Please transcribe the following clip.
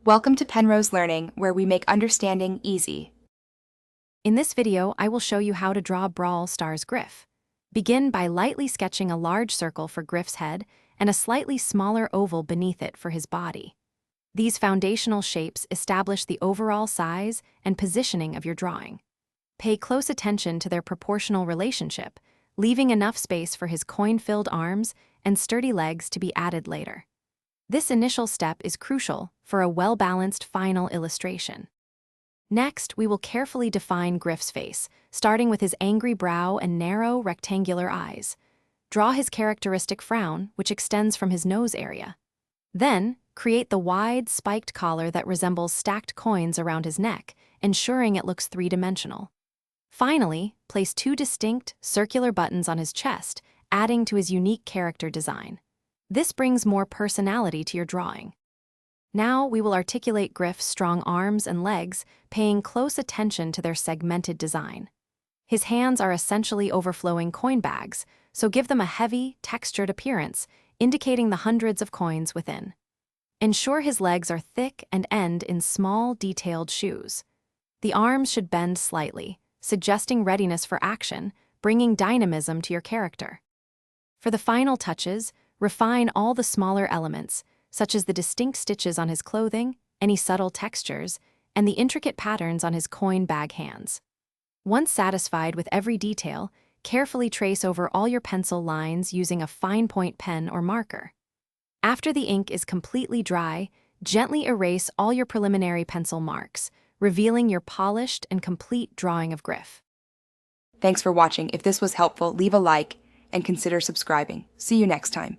Welcome to Penrose Learning, where we make understanding easy. In this video, I will show you how to draw Brawl Stars Griff. Begin by lightly sketching a large circle for Griff's head and a slightly smaller oval beneath it for his body. These foundational shapes establish the overall size and positioning of your drawing. Pay close attention to their proportional relationship, leaving enough space for his coin-filled arms and sturdy legs to be added later. This initial step is crucial for a well-balanced final illustration. Next, we will carefully define Griff's face, starting with his angry brow and narrow, rectangular eyes. Draw his characteristic frown, which extends from his nose area. Then, create the wide, spiked collar that resembles stacked coins around his neck, ensuring it looks three-dimensional. Finally, place two distinct, circular buttons on his chest, adding to his unique character design. This brings more personality to your drawing. Now we will articulate Griff's strong arms and legs, paying close attention to their segmented design. His hands are essentially overflowing coin bags, so give them a heavy, textured appearance, indicating the hundreds of coins within. Ensure his legs are thick and end in small, detailed shoes. The arms should bend slightly, suggesting readiness for action, bringing dynamism to your character. For the final touches, refine all the smaller elements, such as the distinct stitches on his clothing, any subtle textures, and the intricate patterns on his coin bag hands. Once satisfied with every detail, carefully trace over all your pencil lines using a fine point pen or marker. After the ink is completely dry, gently erase all your preliminary pencil marks, revealing your polished and complete drawing of Griff. Thanks for watching. If this was helpful, leave a like and consider subscribing. See you next time.